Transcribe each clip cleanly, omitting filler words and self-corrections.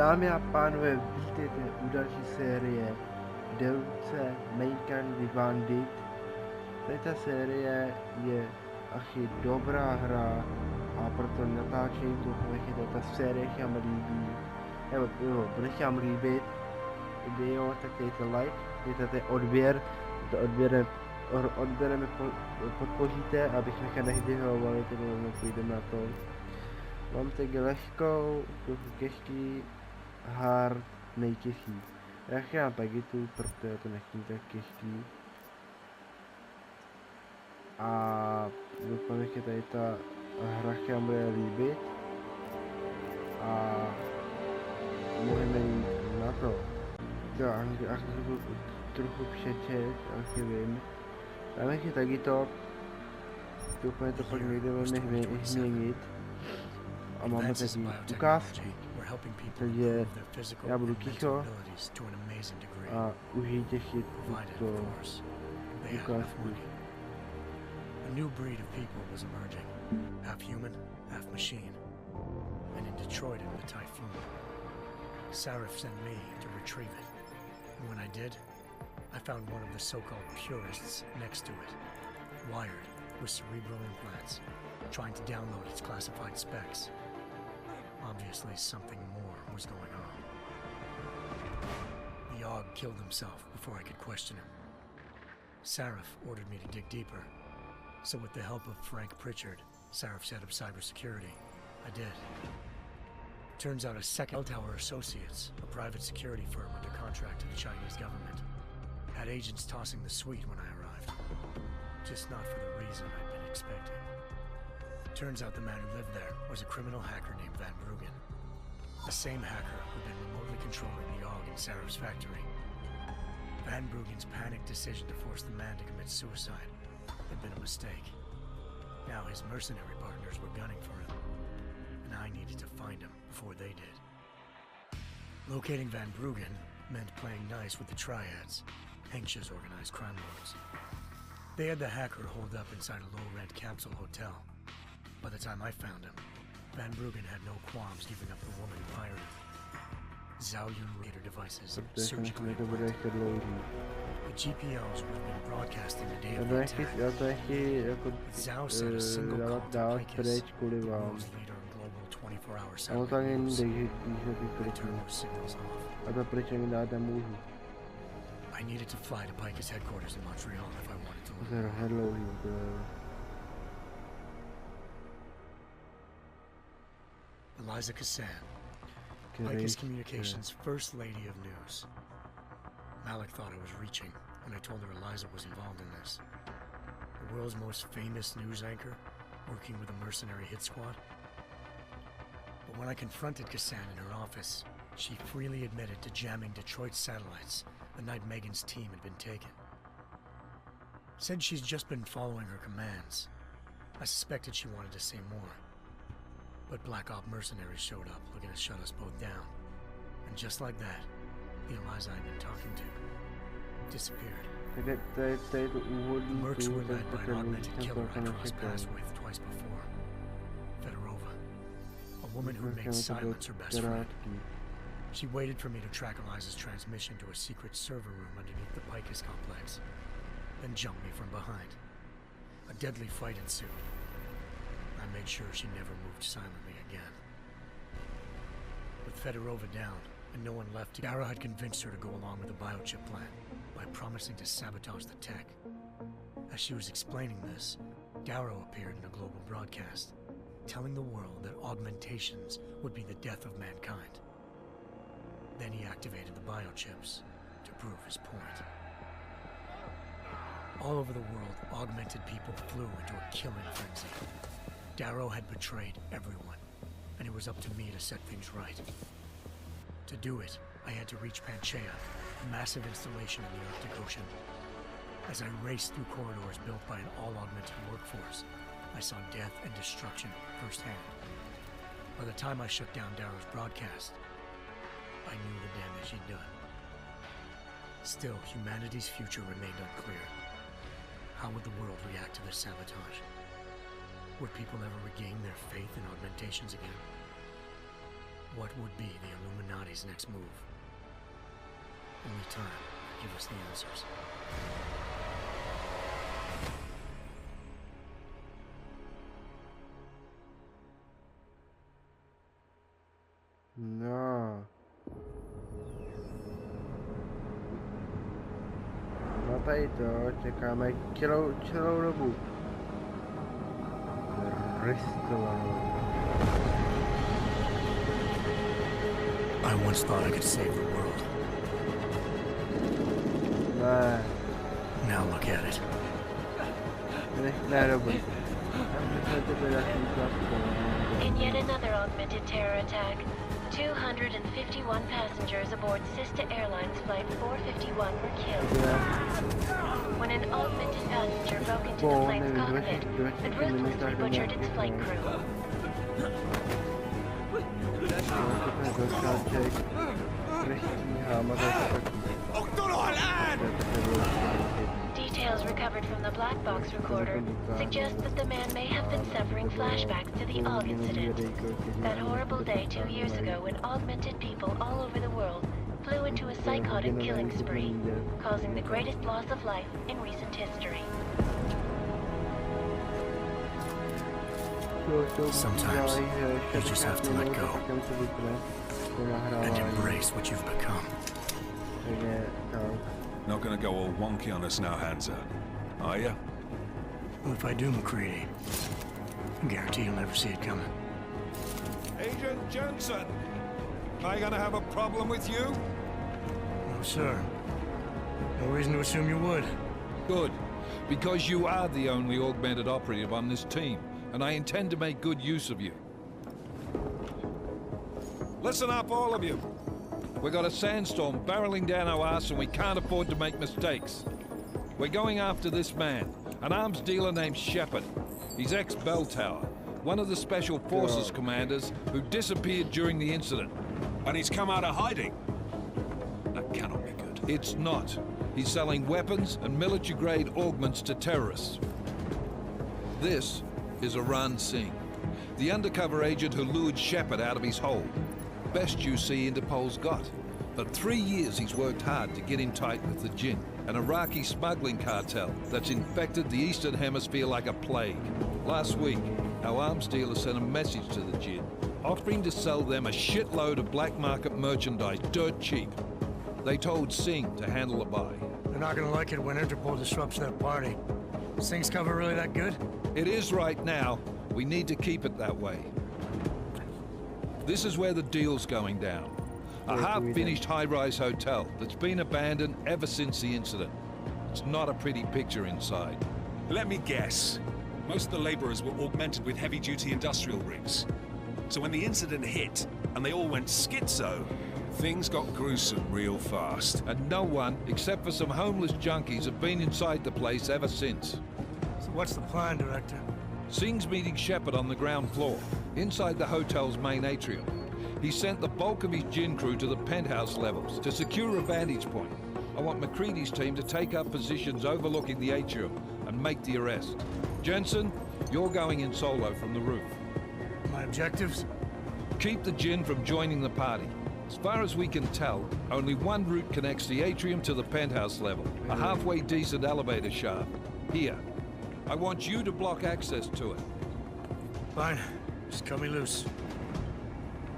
Dámy a pánové, vítejte u další série DELUSe Main Bandit. Tato série je achy dobrá hra a proto natáčím to, protože tato série se vám líbí. Nebo bude se vám líbit video, tak dejte like, dejte odběr, to odběrem podpoříte, abych nechal nehdivovali, to půjdeme na to. Mám teď lehkou, trochu těžký, hard, nejtěžší. Já chtěl pagitu, protože to nechci tak těžký. A doufám, že tady ta hra se vám bude líbit. A můžeme jít na to. Já trochu přečet, asi vím. Já nechci taky to. Doufám, to pak někde budeme změnit. A máme tady ukázku. Takže já budu ticho a užijte si tuto ukázku. A new breed of people was emerging, half human, half machine. And in Detroit in the typhoon, Sarif sent me to retrieve it. And when I did, I found one of the so-called purists next to it, wired with cerebral implants, trying to download its classified specs. Obviously, something more was going on. The Og killed himself before I could question him. Sarif ordered me to dig deeper, so with the help of Frank Pritchard, Sarif's head of cybersecurity, I did. Turns out a second Tower Associates, a private security firm under contract to the Chinese government, had agents tossing the suite when I arrived. Just not for the reason I'd been expecting. Turns out the man who lived there was a criminal hacker named Van Bruggen. The same hacker who'd been remotely controlling the Og in Sarif's factory. Van Bruggen's panicked decision to force the man to commit suicide had been a mistake. Now his mercenary partners were gunning for him, and I needed to find him before they did. Locating Van Bruggen meant playing nice with the triads, anxious organized crime lords. They had the hacker holed up inside a low-rent capsule hotel. By the time I found him, Van Bruggen had no qualms giving up the woman who hired him. Zhao Yun radar devices surgically implanted. The GPOs would have been broadcasting the day of the attack. Zhao said a single call to Picus, World's leader in global 24-hour satellite would turn those signals off. I needed to fly to Picus headquarters in Montreal if I wanted to learn. Eliza Cassan, Picus Communications' First Lady of News. Malik thought I was reaching, and I told her Eliza was involved in this. The world's most famous news anchor, working with a mercenary hit squad. But when I confronted Cassan in her office, she freely admitted to jamming Detroit's satellites the night Megan's team had been taken. Said she's just been following her commands. I suspected she wanted to say more. But Black Op mercenaries showed up, looking to shut us both down. And just like that, the Eliza I'd been talking to disappeared. The Mercs were led by an augmented killer I crossed paths with twice before. Fedorova, a woman who made silence her best friend. She waited for me to track Eliza's transmission to a secret server room underneath the Picus complex, then jumped me from behind. A deadly fight ensued. I made sure she never moved silently again. With Fedorova down, and no one left, Dara had convinced her to go along with the biochip plan by promising to sabotage the tech. As she was explaining this, Darrow appeared in a global broadcast, telling the world that augmentations would be the death of mankind. Then he activated the biochips to prove his point. All over the world, augmented people flew into a killing frenzy. Darrow had betrayed everyone, and it was up to me to set things right. To do it, I had to reach Panchaea, a massive installation in the Arctic Ocean. As I raced through corridors built by an all-augmented workforce, I saw death and destruction firsthand. By the time I shut down Darrow's broadcast, I knew the damage he'd done. Still, humanity's future remained unclear. How would the world react to this sabotage? Would people ever regain their faith in augmentations again? What would be the Illuminati's next move? Only time will give us the answers. No. No tady to, čekáme celou dobu. I once thought I could save the world. Ne. Now look at it. Ne, dobrý. In yet another augmented terror attack, 251 passengers aboard Sister Airlines Flight 451 were killed. When an augmented passenger broke into the plane's cockpit, it ruthlessly butchered its flight crew. Details recovered from the black box recorder suggest that the man may have been suffering flashbacks to the AUG incident. That horrible day 2 years ago when augmented people all over the world flew into a psychotic killing spree, causing the greatest loss of life in recent history. Sometimes you just have to let go and embrace what you've become. Not gonna go all wonky on us now, Hansa, are ya? Well, if I do, McCready, I guarantee you'll never see it coming. Agent Jensen! Am I gonna have a problem with you? No, sir. No reason to assume you would. Good, because you are the only augmented operative on this team, and I intend to make good use of you. Listen up, all of you. We've got a sandstorm barreling down our arse and we can't afford to make mistakes. We're going after this man, an arms dealer named Shepard. He's ex-Bell Tower, one of the Special Forces commanders who disappeared during the incident. And he's come out of hiding. That cannot be good. It's not. He's selling weapons and military-grade augments to terrorists. This is Aran Singh, the undercover agent who lured Shepard out of his hole. Best you see Interpol's got. For 3 years he's worked hard to get in tight with the Jinn, an Iraqi smuggling cartel that's infected the Eastern Hemisphere like a plague. Last week, our arms dealer sent a message to the Jinn, offering to sell them a shitload of black market merchandise dirt cheap. They told Singh to handle the buy. They're not gonna like it when Interpol disrupts their party. Singh's cover really that good? It is right now. We need to keep it that way. This is where the deal's going down. A half-finished high-rise hotel that's been abandoned ever since the incident. It's not a pretty picture inside. Let me guess. Most of the laborers were augmented with heavy-duty industrial rigs. So when the incident hit, and they all went schizo, things got gruesome real fast. And no one, except for some homeless junkies, have been inside the place ever since. So what's the plan, Director? Singh's meeting Shepard on the ground floor, inside the hotel's main atrium. He sent the bulk of his Jinn crew to the penthouse levels to secure a vantage point. I want McCready's team to take up positions overlooking the atrium and make the arrest. Jensen, you're going in solo from the roof. My objectives? Keep the Jinn from joining the party. As far as we can tell, only one route connects the atrium to the penthouse level, a halfway decent elevator shaft. Here. I want you to block access to it. Fine. Just cut me loose.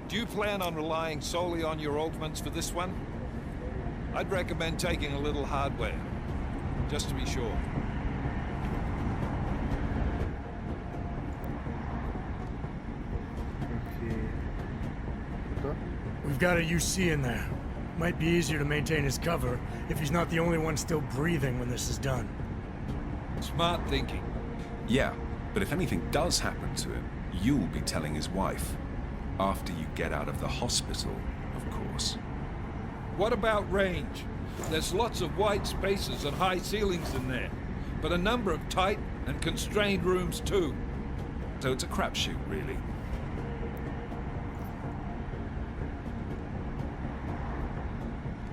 Do you plan on relying solely on your augments for this one? I'd recommend taking a little hardware, just to be sure. We've got a UC in there. Might be easier to maintain his cover if he's not the only one still breathing when this is done. Smart thinking. Yeah, but if anything does happen to him, you'll be telling his wife. After you get out of the hospital, of course. What about range? There's lots of wide spaces and high ceilings in there, but a number of tight and constrained rooms too. So it's a crapshoot, really.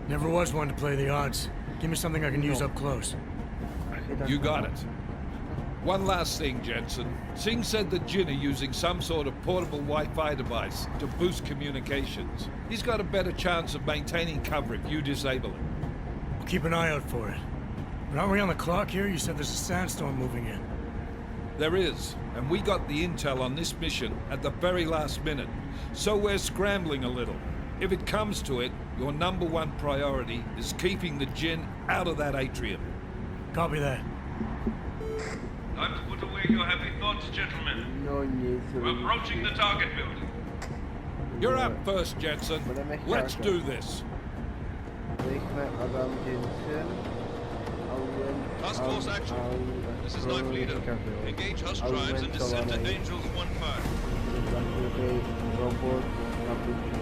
Never was one to play the odds. Give me something I can use up close. You got it. One last thing, Jensen. Singh said that Jin are using some sort of portable Wi-Fi device to boost communications. He's got a better chance of maintaining cover if you disable it. We'll keep an eye out for it. But aren't we on the clock here? You said there's a sandstorm moving in. There is, and we got the intel on this mission at the very last minute, so we're scrambling a little. If it comes to it, your #1 priority is keeping the Jin out of that atrium. Copy that. Time to put away your heavy thoughts, gentlemen. No nic. We're approaching the target building. You're up first, Jensen. Let's do this. Rychle Adam Jensen. Task Force action. This is Knife Leader. Engage Hush Tribes and descend to Angels 1-5. Robot napičil.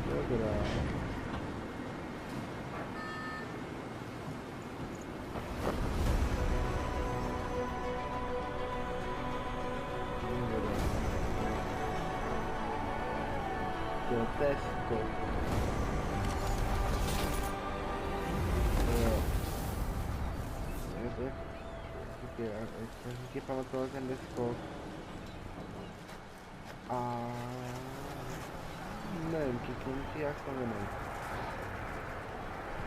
Dobrá. Testo. Jak si pamatoval ten deskok. A nevím, čekám si jak to jmenuji.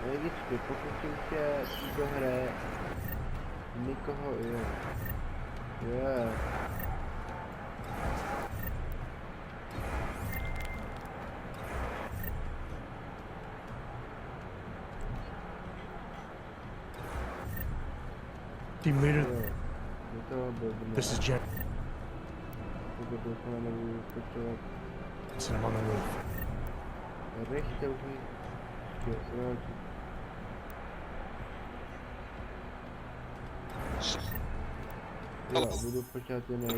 Logicky, pokusím se do hry nikoho je. Team leader, this is Jen. I'm on the roof.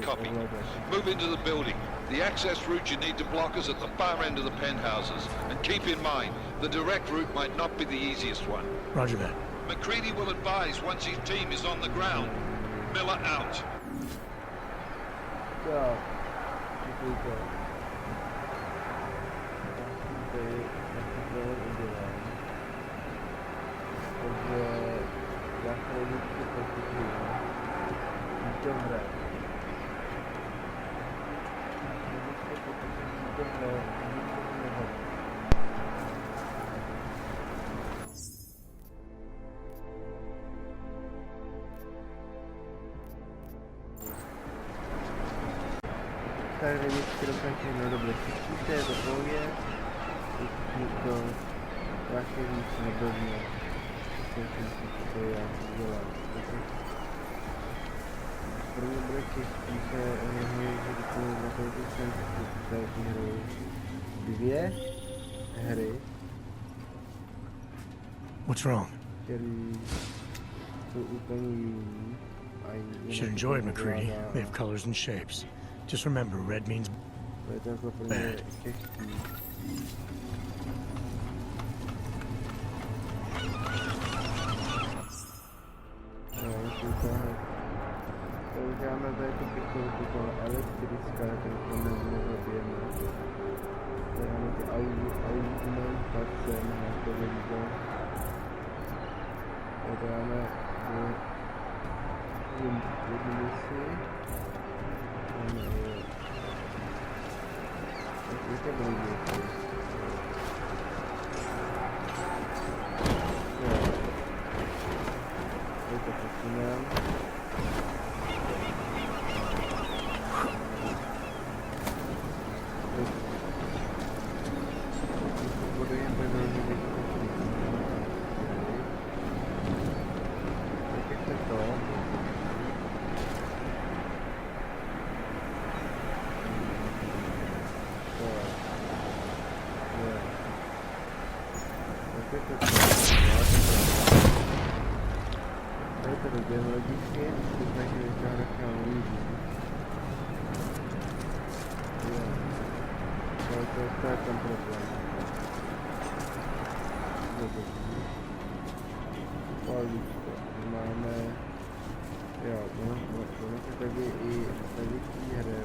Copy. Move into the building. The access route you need to block is at the far end of the penthouses. And keep in mind, the direct route might not be the easiest one. Roger that. McCready will advise once his team is on the ground. Miller out. Go. Tak registruje dokončení, no dobře, chytíte do boje, to vlastně víc neblbně, to já dělám. První bude čistý se hry, že děkuji na to, že jsem další hry. 2 hry. What's wrong? Který jsou úplně jiný. You should enjoy it, McCready. They have colors and shapes. Just remember, red means bad. Používáme tady tu pichtovku, to elektrická, to nezabijeme. Tady máme ty augmentace na to vidíte. Tady máme jednu misi. Jaké byly věci? Tady to posunem. Máme, jo, ono se tady i tady hraje,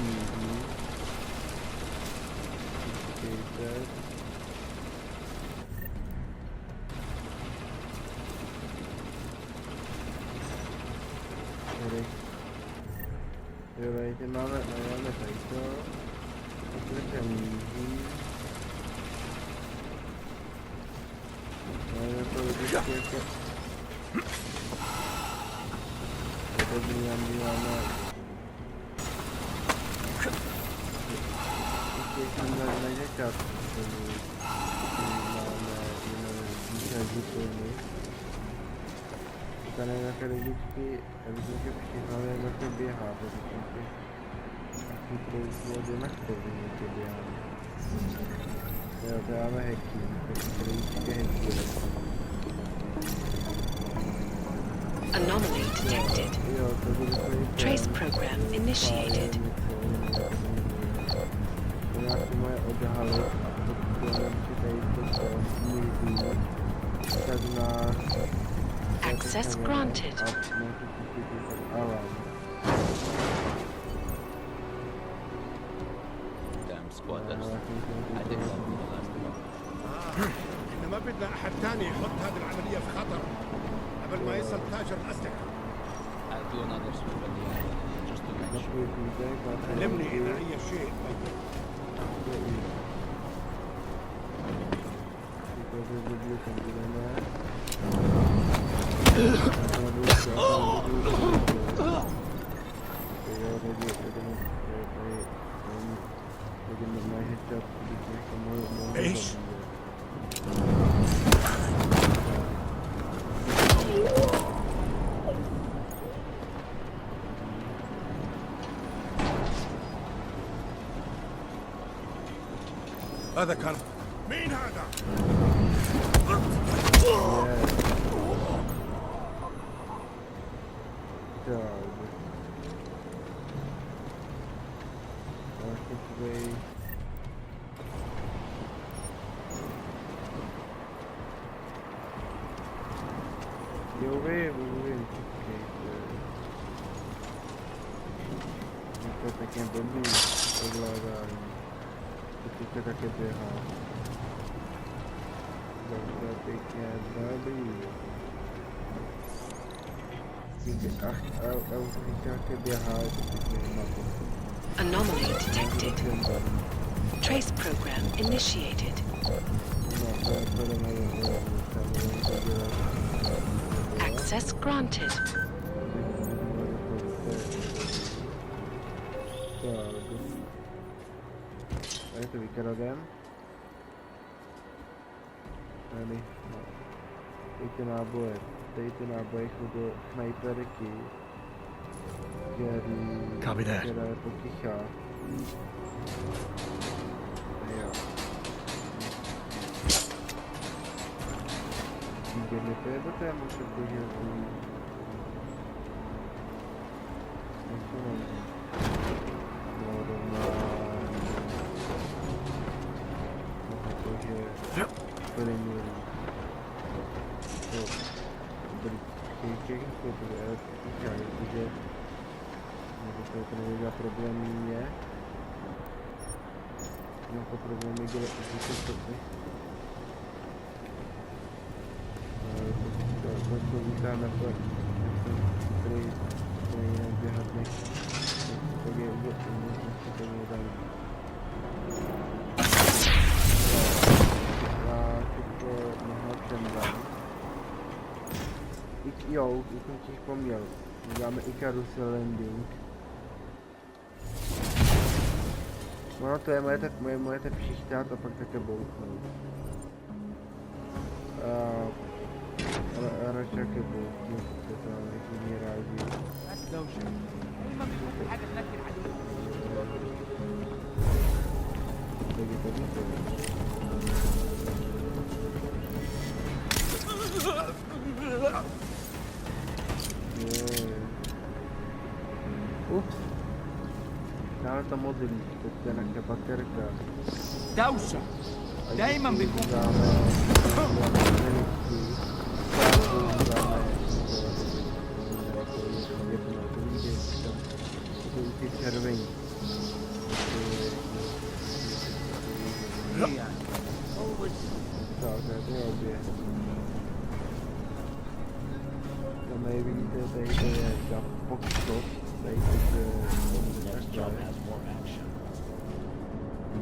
míří. Počkejte. Tady. Jo, tady máme tady to. Tady míří. Máme to vždycky jako... Dobrý, nám děláme... Ještě jsem neřekal, že máme jiné zvykliny. Tady nějaké lidičky, abychom se přihnali, jak to běhá, protože ty prouzvody nastavení, jak to běháme. Jo, to máme hacking, takže lidičky hackujeme. Anomaly detected. Trace program initiated. Access granted. Damn squatters. I didn't want to last long. احنا ما بدنا احد ثاني يحط هذه العملية في خطر قبل ما يصل تاجر الأسلحة. I'll do another sweep at the end, just to make sure. علمني إذا أي شيء. إيش؟ هذا كان مين هذا؟ To také běhá. Dobře, pěkně, dobrý. Také běhá, je to pěkně na to. Anomaly detected. Trace program initiated. Access granted. Tady to vykradem. Tady, no. Tady ty náboje jsou do snajperky, která je potichá. Jo. Výborně, to je to téma, protože problém je, jako problém je, kde stopy. To vítá na to, jak jsem tady běhat nechci. Tak je to tam. A tyto naháčem dám. Jo, už jsem si vzpomněl. Děláme i carousel landing. No to je moje přichtát a pak také bouchnout. Ale radši také bouchnout, se to nechci rází. Takže tady to je. Ups. Dáme tam modlí, to je nějaká baterka. دوشة دايما بيكون červení. tady vidíte, tady to je za pokřov, tady to je takhle.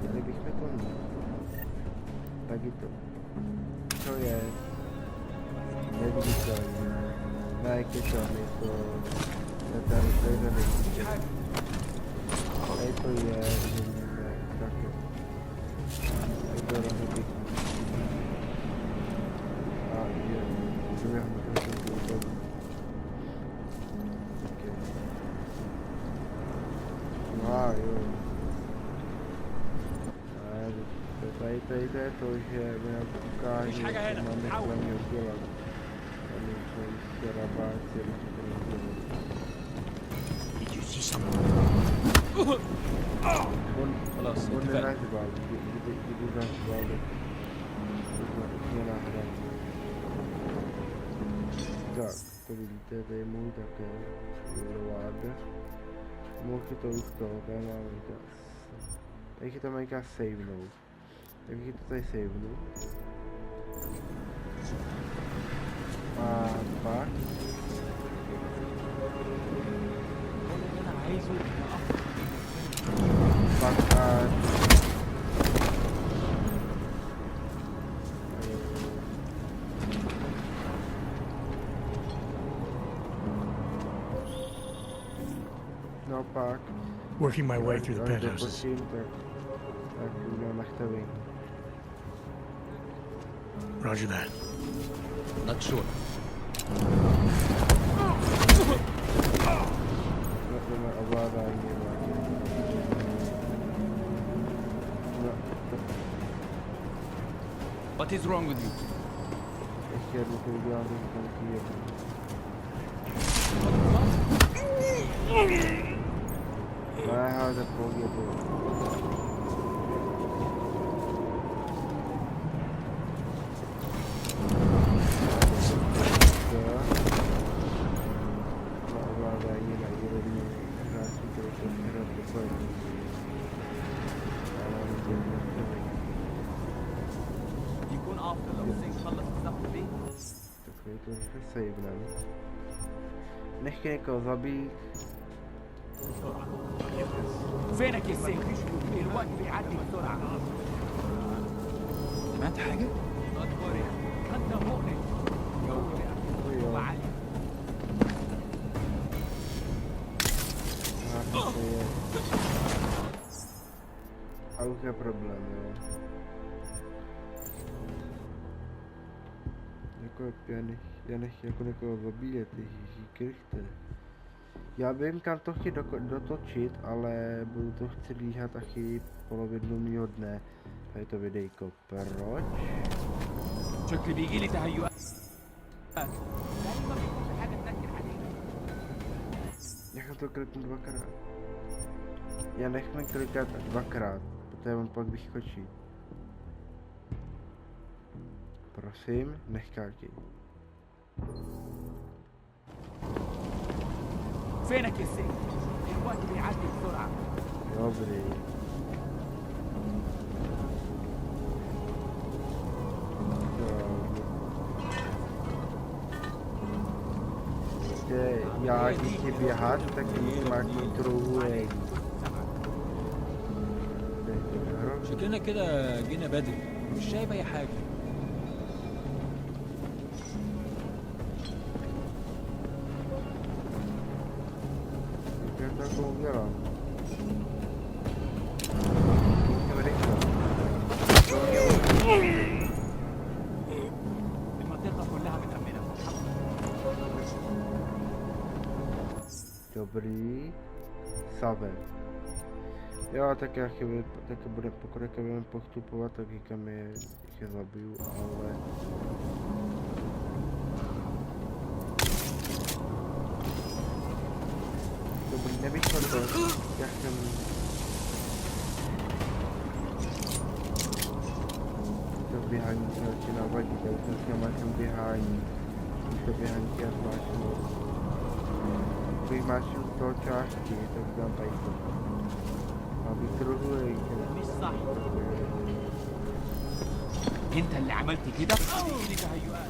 Tady bychom to měli. Taky to je neviditelné. Na jak je tam, je to tady nevidíte. Tady to je, vidíme, taky. Tady to rozhodí. A je, můžeme hodnotit ten útok. No a jo. Tady to je to, že mi nám ukáže, co máme hlavně udělat. Tady jsou jistě rabáci, on nenazval, kdyby nazval, už mě nahrál. Tak, to vidíte, tady je můj také load. Mohl to už toho, tady máme gas. Tady to mají gas savenout. Takže to tady savenu. A pak no pak working my way through the penthouses. Tak udělám nastavení. Roger that. Not sure. What is wrong with you? يكون افضل لو نخلص السفر دي. To sejvnem. Nechci někoho zabít. فينك يا سيف؟ الوقت بيعدي بسرعة. سمعت حاجة؟ أنت مؤمن. A už je problém, jo. Jako já nechci jako někoho zabíjet, ježíši Kriste. Já vím, kam to chci dotočit, ale budu to chci líhat taky polovinu mýho dne. Tady to videjko, proč? شكلي بيجي لي تهيؤات. Nechám to kliknout dvakrát. Já nechme klikat dvakrát, protože on pak vyskočí. Prosím, nechkákej. فينك يا سيف؟ الوقت بيعدي بسرعة. Dobrý. Já když chci běhat, tak musím máš kontrolu. شكلنا كده جينا بدري مش شايف اي حاجة. Já to udělám. المنطقة كلها متأمنة. Dobrý. Saven. Jo, tak já chvíli, tak bude, pokud budeme postupovat, tak říkám je zabiju, ale... Dobrý, nevyšlo to, já jsem... To běhání se začíná vadit, já jsem s těm běhání. To běhání já zmáčnu. Když máčnu toho části, tak dám tady to. Aby trochu مش صح. انت اللي عملت كده؟ بيجي لي تهيؤات.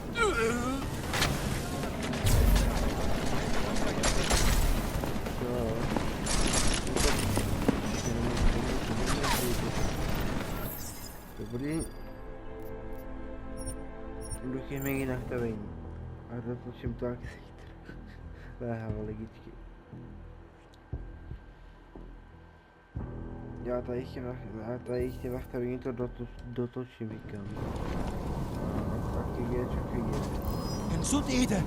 taky mějí nastavení. A dotočím to jak si váhalo ligičky. Já tady ještě nastavení to dotočím, říkám. A taky je, čakaj je. انسود ايه ده؟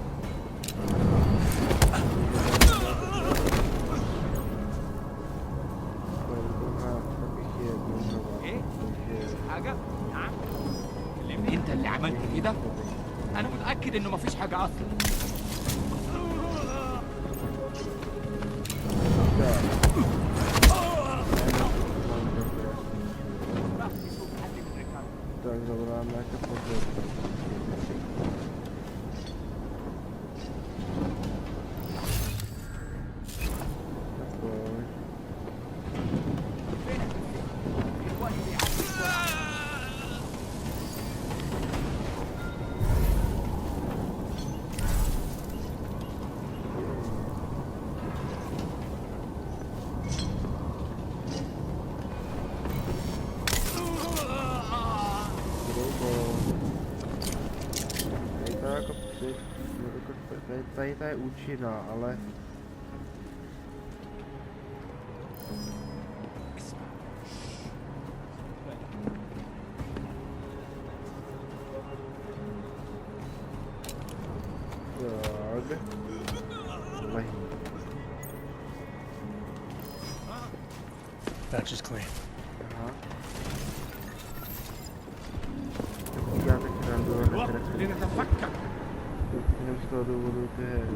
ايه؟ حاجة؟ نعم؟ انت اللي عملت كده؟ انا متأكد انه مفيش حاجة اصلا. Tak zavoláme jako pozor. Tady ta je účinná, ale... Tak... Lehý. Batch is clean. Aha. Já teď randu a netrefím. Jenom z toho důvodu, že...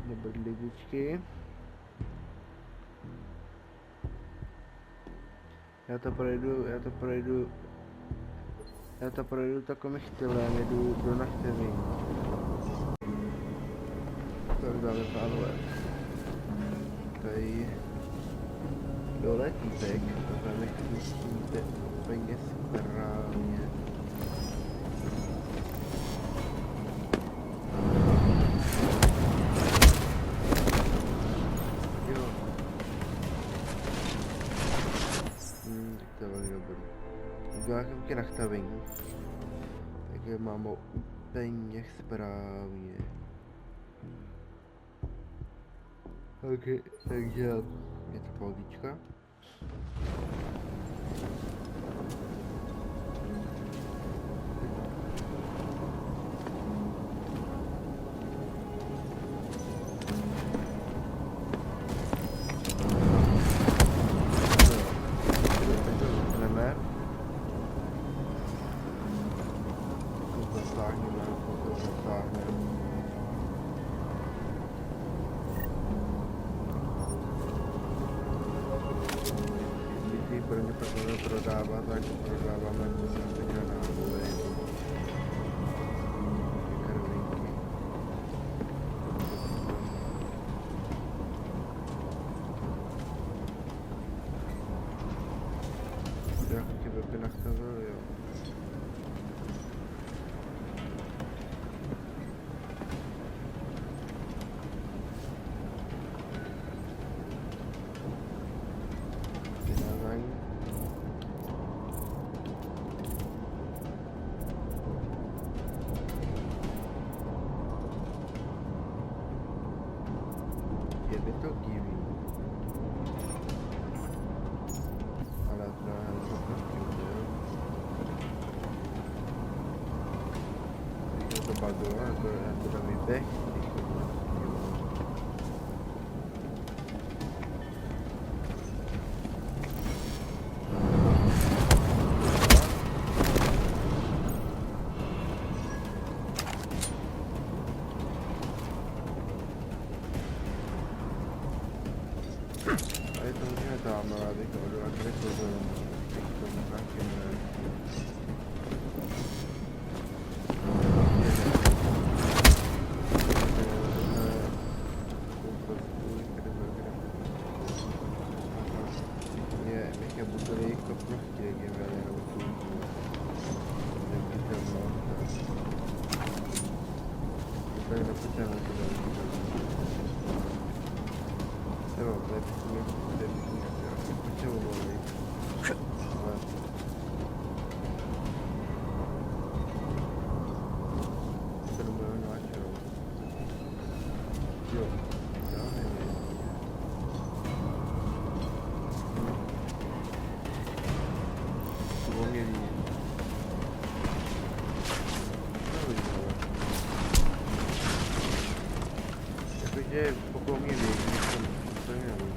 Nebyly lidičky. Já to projdu takovým stylem, jedu do nastavení. Tak dále, pánové. Tady... Doletítek, to znamená, že musíte úplně správně. Jo. Tak to je velmi dobrý. Udělám nějaké nastavení. Takže mám ho úplně správně. Ok, takže je to pohodička. Prodávat, tak prodáváme to zase na náboje. Krvinky. Jak ti weby nastavil, jo. že pokud mě vědí, jsem úplně nevím.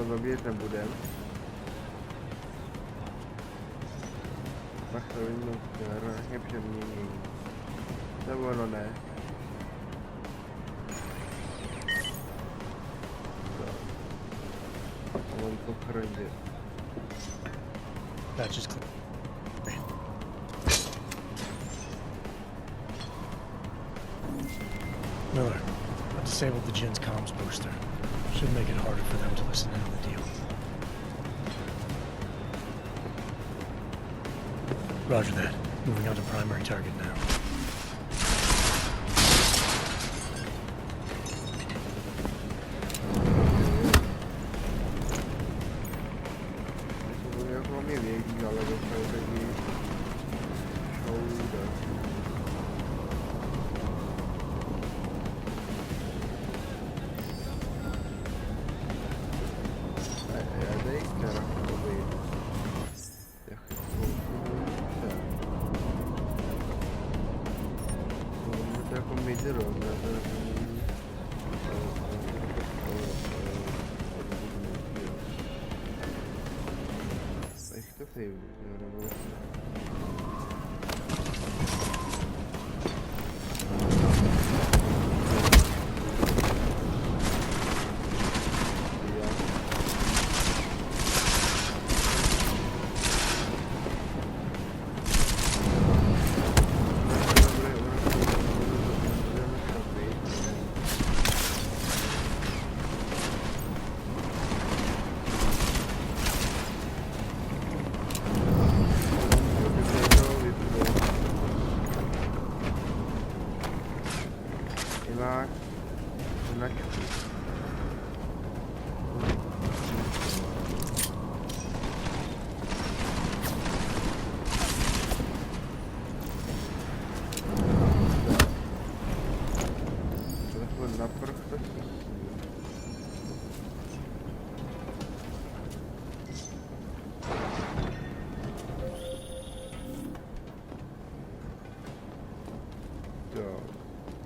Zabíjet nebudem. Pak to vidím, že přemění. Nebo no ne. On to chrojde. That's just clear. Miller, I disabled the Jin's comms booster. Should make it harder for them to listen in on the deal. Roger that. Moving on to primary target now.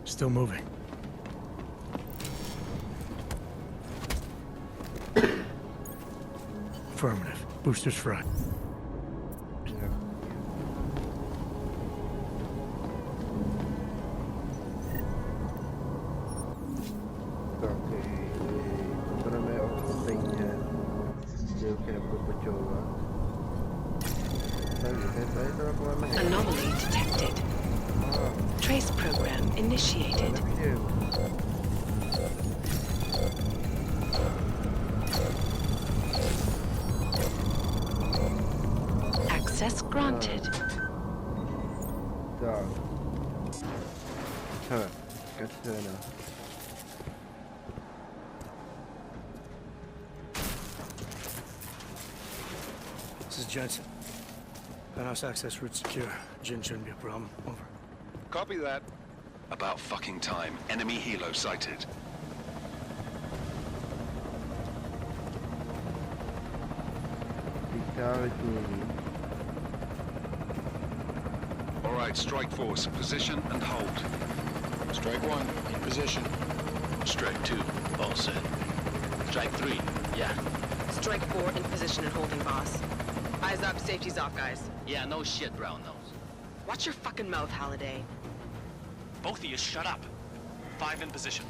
Still moving. Affirmative. Booster's fried. Anomaly detected. Trace program initiated. Access granted. Tak. Hele, Katrina. This is Jensen. Penthouse access route secure. Jin shouldn't be a problem. Over. Copy that. About fucking time. Enemy helo sighted. All right, strike force. Position and hold. Strike 1, in position. Strike 2, all set. Strike 3, yeah. Strike 4, in position and holding, boss. Eyes up, safety's off, guys. Yeah, no shit, brown nose. Watch your fucking mouth, Halliday. Both of you, shut up. 5 in position.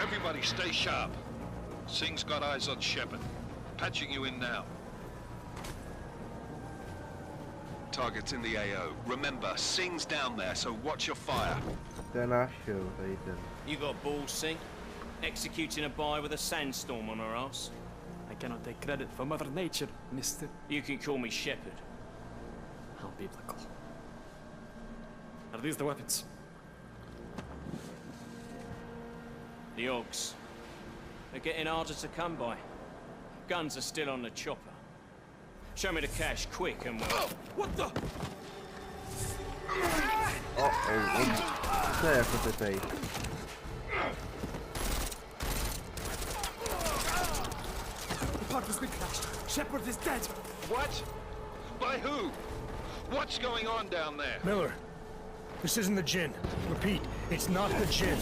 Everybody stay sharp. Singh's got eyes on Shepard. Patching you in now. Target's in the AO. Remember, Singh's down there, so watch your fire. Then I show Aiden. You got balls, Singh? Executing a buy with a sandstorm on her ass? I cannot take credit for Mother Nature, mister. You can call me Shepard. How biblical. Are these the weapons? The Ogs. They're getting harder to come by. Guns are still on the chopper. Show me the cash, quick, and we'll... Oh, what the? Co je jako teď? The pod has been crashed. Shepard is dead. What? By who? What's going on down there? Miller, this isn't the Jinn. Repeat, it's not the Jinn.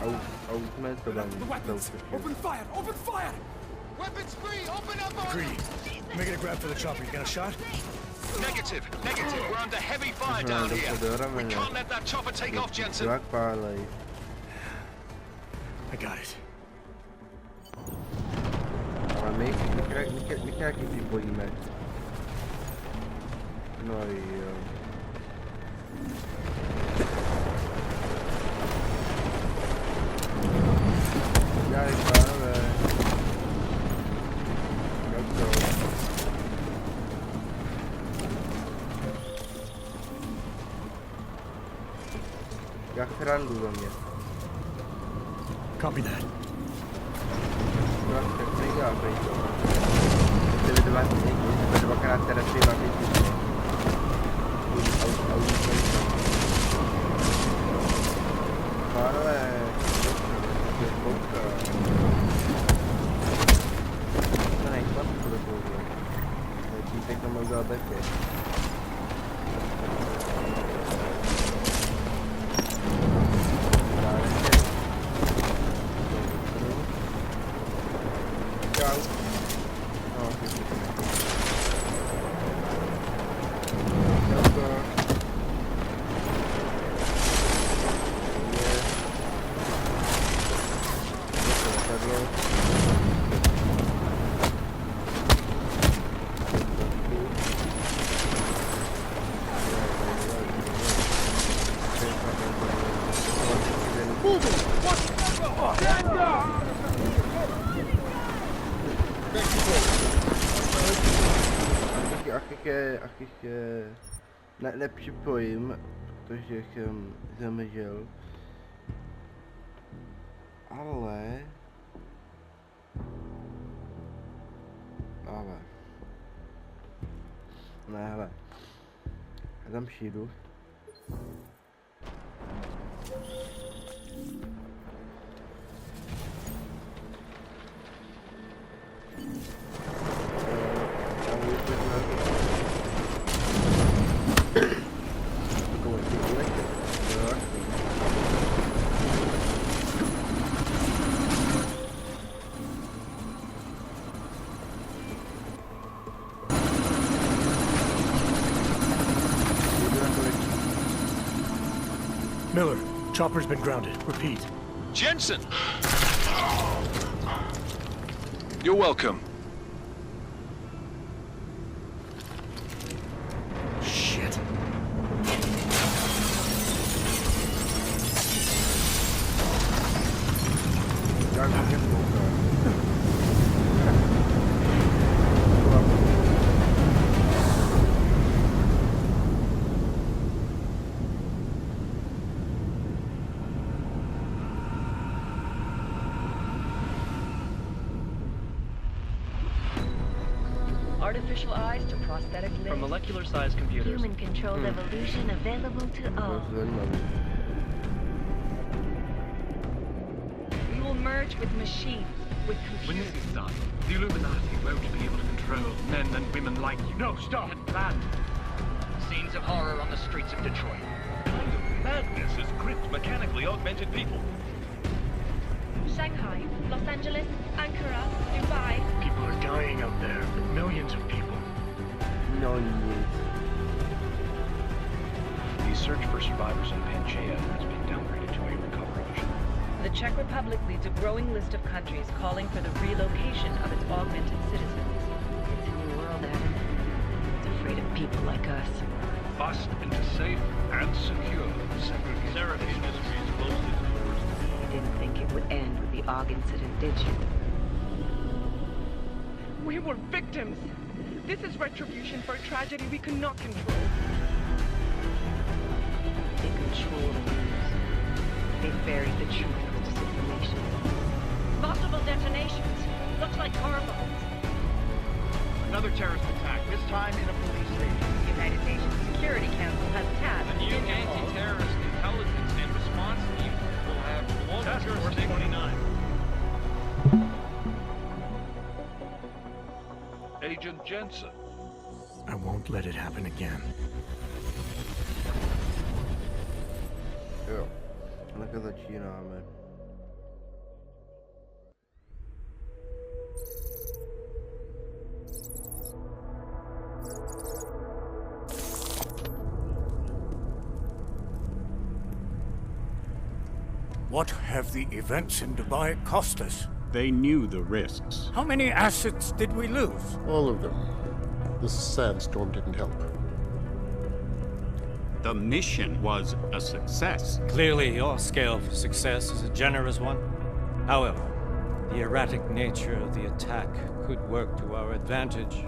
The weapons! Open fire! Open fire! Weapons free! Open up on Greedy. Making a grab for the chopper. You got a shot? Negative. Negative. We're under heavy fire down here. We can't let that chopper take off, Jensen. I got it. Ale my jaký si bojíme. No jo. Dělej pánové. Jak srandu do mě. Copy that. Dvakrát teda 3 na 5. Pánové, to je spousta. To nejsme to dokouzlo. Típek to mohl dělat taky. Nepřipojím, protože jsem zemřel. Ale... Ne, hele. Já tam přijdu. Miller, chopper's been grounded. Repeat. Jensen! You're welcome. Shit. Artificial eyes to prosthetic limbs. From molecular-sized computers. Human-controlled evolution available to all. We will merge with machines, with computers. When this is done, the Illuminati won't be able to control men and women like you. No, stop! And planned. Scenes of horror on the streets of Detroit. Kind of madness has gripped mechanically augmented people. Shanghai, Los Angeles, Ankara, Dubai. People are dying out there. Millions of people. Millions. The The search for survivors in Pangaea has been downgraded to a recovery mission. The Czech Republic leads a growing list of countries calling for the relocation of its augmented citizens. It's a new world, Adam. It's afraid of people like us. Bust into safe and secure segregation. Seraph Industries closed its doors. You didn't think it would end with the AUG incident, did you? We were victims. This is retribution for a tragedy we cannot control. They control the news. They buried the truth with disinformation. Multiple detonations. Looks like car bombs. Another terrorist attack, this time in a police station. The United Nations Security Council has tasked A new anti-terrorist intelligence and response team will have global jurisdiction. 29. Agent Jensen. I won't let it happen again. Jo, takhle začínáme. What have the events in Dubai cost us? They knew the risks. How many assets did we lose? All of them. The sandstorm didn't help. The mission was a success. Clearly, your scale for success is a generous one. However, the erratic nature of the attack could work to our advantage.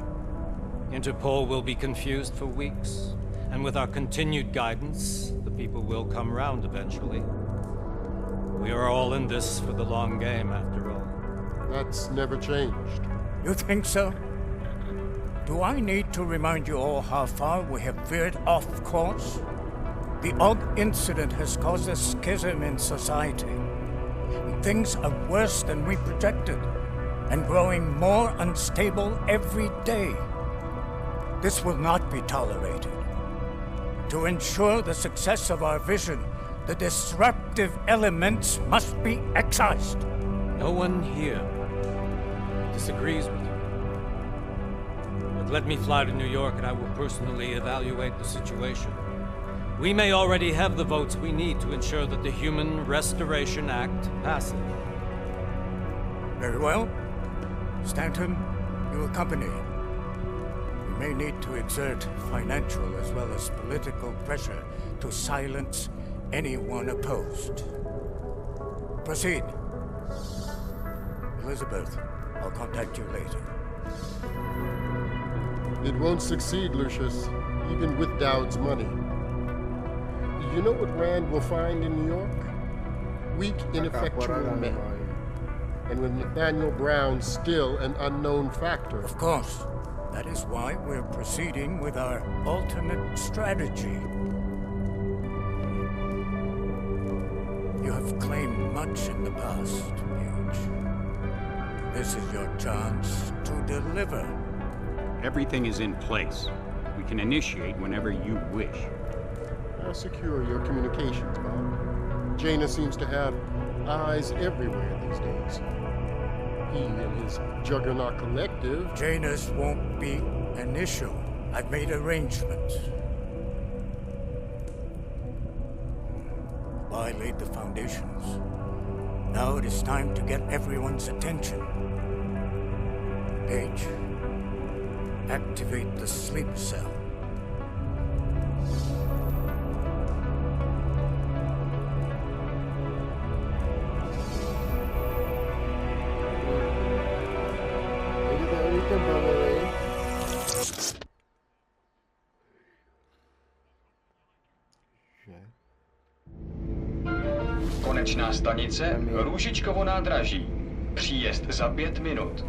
Interpol will be confused for weeks, and with our continued guidance, the people will come round eventually. We are all in this for the long game, after all. That's never changed. You think so? Do I need to remind you all how far we have veered off course? The AUG incident has caused a schism in society. Things are worse than we projected, and growing more unstable every day. This will not be tolerated. To ensure the success of our vision, the disruptive elements must be excised. No one here disagrees with you. But let me fly to New York and I will personally evaluate the situation. We may already have the votes we need to ensure that the Human Restoration Act passes. Very well. Stanton, you accompany. We may need to exert financial as well as political pressure to silence anyone opposed. Proceed. Elizabeth, I'll contact you later. It won't succeed, Lucius, even with Dowd's money. You know what Rand will find in New York? Weak, ineffectual men. And with Nathaniel Brown still an unknown factor. Of course. That is why we're proceeding with our alternate strategy. You have claimed much in the past, Paige. This is your chance to deliver. Everything is in place. We can initiate whenever you wish. I'll secure your communications, Bob. Jaina seems to have eyes everywhere these days. He and his Juggernaut Collective... Jaina's won't be an issue. I've made arrangements. I laid the foundations. Now it is time to get everyone's attention. Paige, activate the sleep cell. Konečná stanice Růžičkovo nádraží. Příjezd za 5 minut.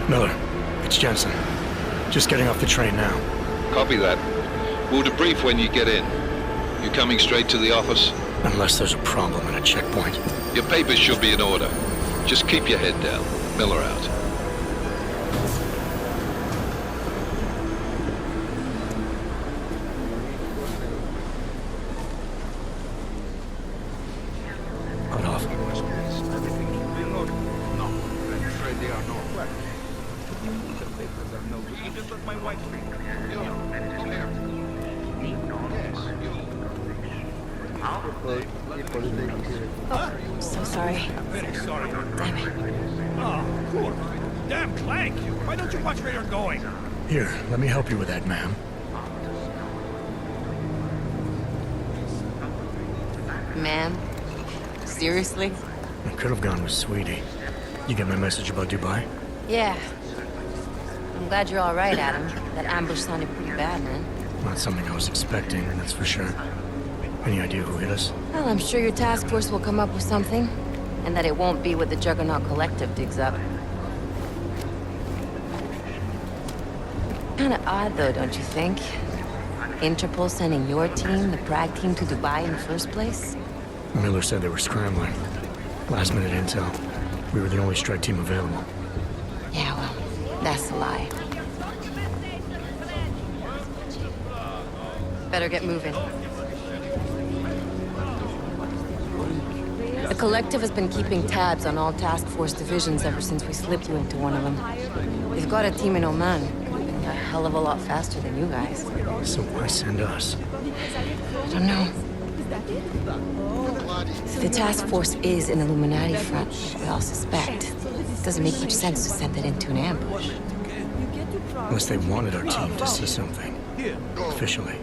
Miller, it's Jensen. Just getting off the train now. Copy that. We'll debrief when you get in. You coming straight to the office? Unless there's a problem at a checkpoint. Your papers should be in order. Just keep your head down. Miller out. Cut off. No, I'm afraid they are not. What? The papers are no good. You just let my wife read. Come here. Yes, Oh, so sorry. Very sorry. Damn it. Oh, poor. Damn Clank! Why don't you watch where you're going? Here, let me help you with that, ma'am. Ma'am? Seriously? I could have gone with Sweetie. You get my message about Dubai? Yeah. I'm glad you're all right, Adam. That ambush sounded pretty bad, man. Not something I was expecting, that's for sure. Any idea who hit us? Well, I'm sure your task force will come up with something. And that it won't be what the Juggernaut Collective digs up. Kinda odd, though, don't you think? Interpol sending your team, the Prague team, to Dubai in the first place? Miller said they were scrambling. Last-minute intel. We were the only strike team available. Yeah, well, that's a lie. Better get moving. The Collective has been keeping tabs on all task force divisions ever since we slipped you into one of them. They've got a team in Oman. A hell of a lot faster than you guys. So why send us? I don't know. If the task force is an Illuminati front, we all suspect. It doesn't make much sense to send it into an ambush. Unless they wanted our team to see something. Officially.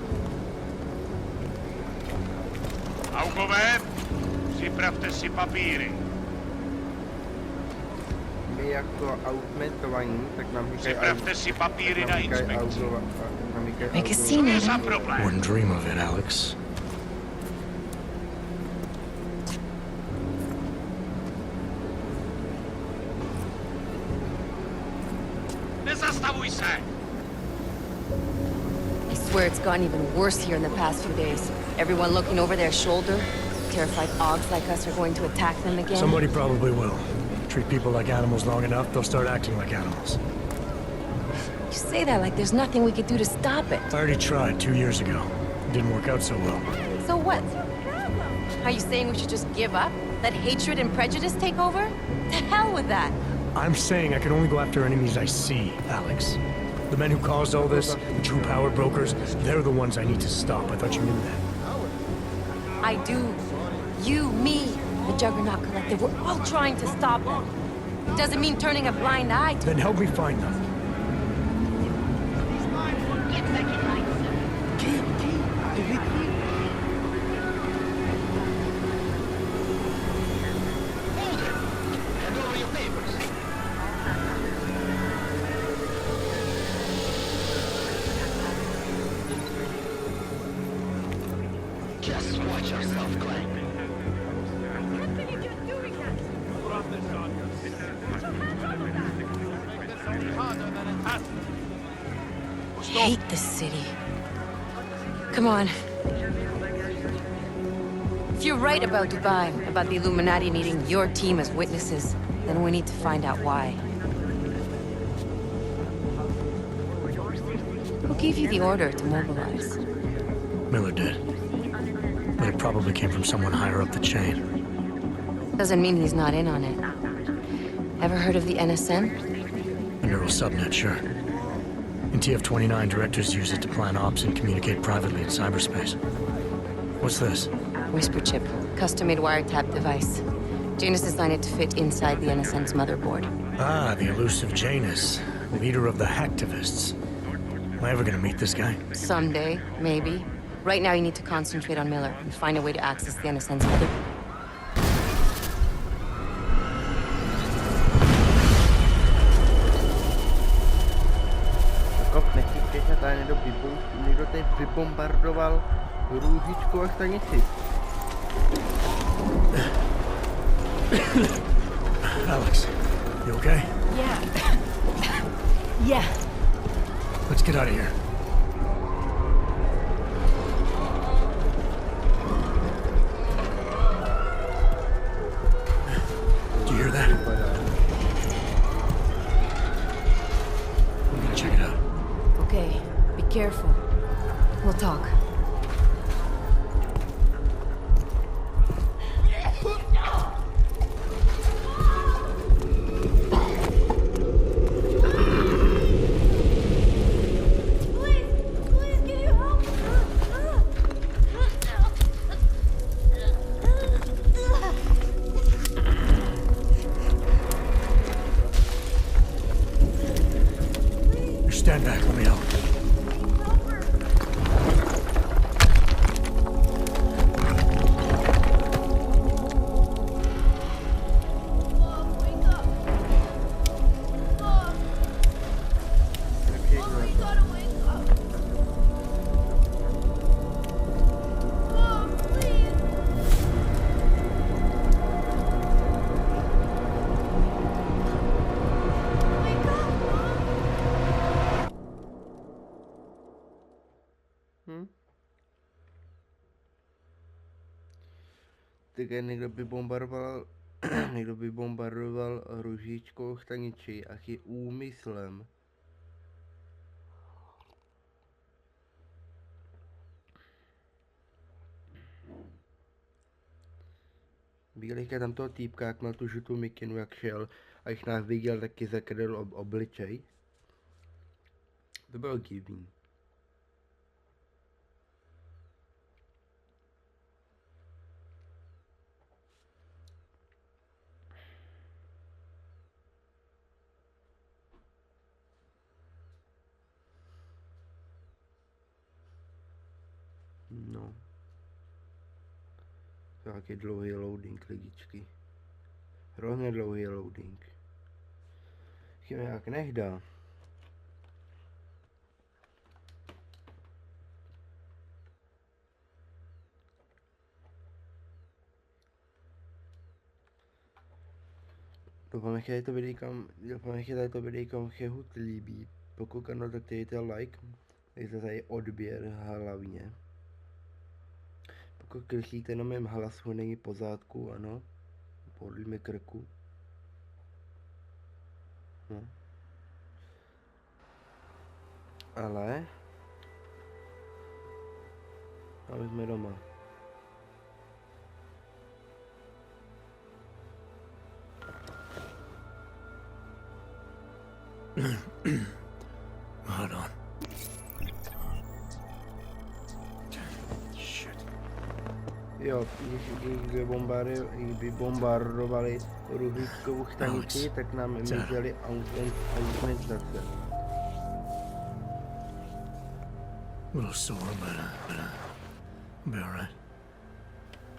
Augové, připravte si papíry. My jako augmentovaní, tak nám říkají Připravte si papíry na inspekci. Make a scene, Adam. Wouldn't dream of it, Alex. Nezastavuj se! I swear it's gotten even worse here in the past few days. Everyone looking over their shoulder. Terrified Augs like us are going to attack them again. Somebody probably will. Treat people like animals long enough, they'll start acting like animals. You say that like there's nothing we could do to stop it. I already tried 2 years ago. It didn't work out so well. So what? Are you saying we should just give up? Let hatred and prejudice take over? To hell with that! I'm saying I can only go after enemies I see, Alex. The men who caused all this, the true power brokers, they're the ones I need to stop. I thought you knew that. I do. You, me, the Juggernaut Collective, we're all trying to stop them. It doesn't mean turning a blind eye to... Then help me find them. Just watch yourself, Clank. Hate this city. Come on. If you're right about Dubai, about the Illuminati needing your team as witnesses, then we need to find out why. Who gave you the order to mobilize? Miller did. But it probably came from someone higher up the chain. Doesn't mean he's not in on it. Ever heard of the NSN? A neural subnet, sure. In TF-29, directors use it to plan ops and communicate privately in cyberspace. What's this? Whisper chip. Custom-made wiretap device. Janus designed it to fit inside the NSN's motherboard. Ah, the elusive Janus. Leader of the hacktivists. Am I ever gonna meet this guy? Someday, maybe. Right now you need to concentrate on Miller and find a way to access the NSN's mother. Někdo tady vybombardoval Růžičku a stanici. Alex, you okay? Yeah. Yeah. Let's get out of here. Do you hear that? Stand back, let me help. Tak někdo by bombardoval ružičkou stanici asi úmyslem. Viděli jste tam toho týpka, jak měl tu žlutou mikinu, jak šel a když nás viděl, taky zakryl obličej. To bylo divný. No. Taky dlouhý loading, lidičky. Hrozně dlouhý loading. Chyba jak nehdá. Doufám, že tady to videjko chehu líbí. Pokud ano, tak dejte like. Dejte tady odběr hlavně. Pokud křičíte na mém hlasu, není pořádku, ano. Podle mi krku. No. Ale jsme doma. Hold on. Jo, kdyby bombardovali ružičkovou stanici, tak nám mizeli augmentace. A little sore, but I'll be all right.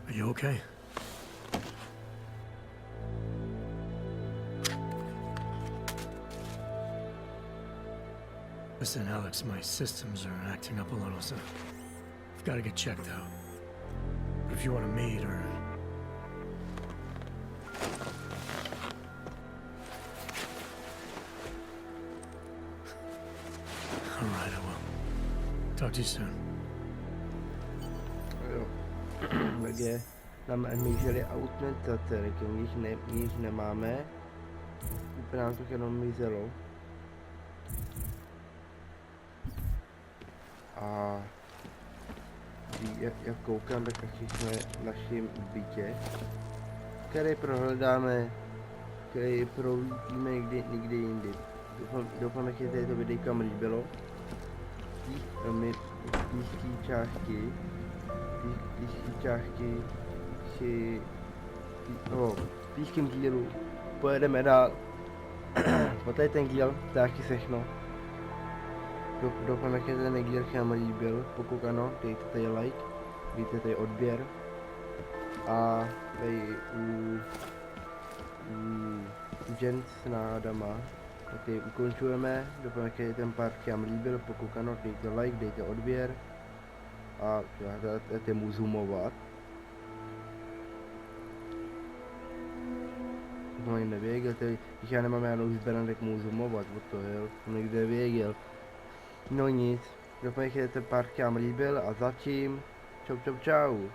Are you okay? Listen, Alex, my systems are acting up a little, so I've got to get checked out. But if you want to meet or... All right, I will. Talk to you soon. Jo. Takže nám mizeli augmentace, jich nemáme. Úplně nám to jenom mizelo. A jak koukám, tak asi jsme v našem bytě, který prohledáme, který prohlídíme někdy jindy. Doufám, že tady to videjko líbilo. Blízké části si v blízkém dílu pojedeme dál. Poté ten díl části všechno. Doufám, že ten díl se vám líbil. Pokud ano, dejte tady like, dejte tady odběr. A tady u žen s nádama tady ukončujeme. Doufám, že ten part se vám líbil. Pokud ano, dejte like, dejte odběr. A dáte mu zoomovat. No ani nevěděl, když já nemám žádnou zbraň, tak mu zoomovat, o to jo, to někde věděl. No nic, doufám, že ten part se vám líbil a zatím, čau.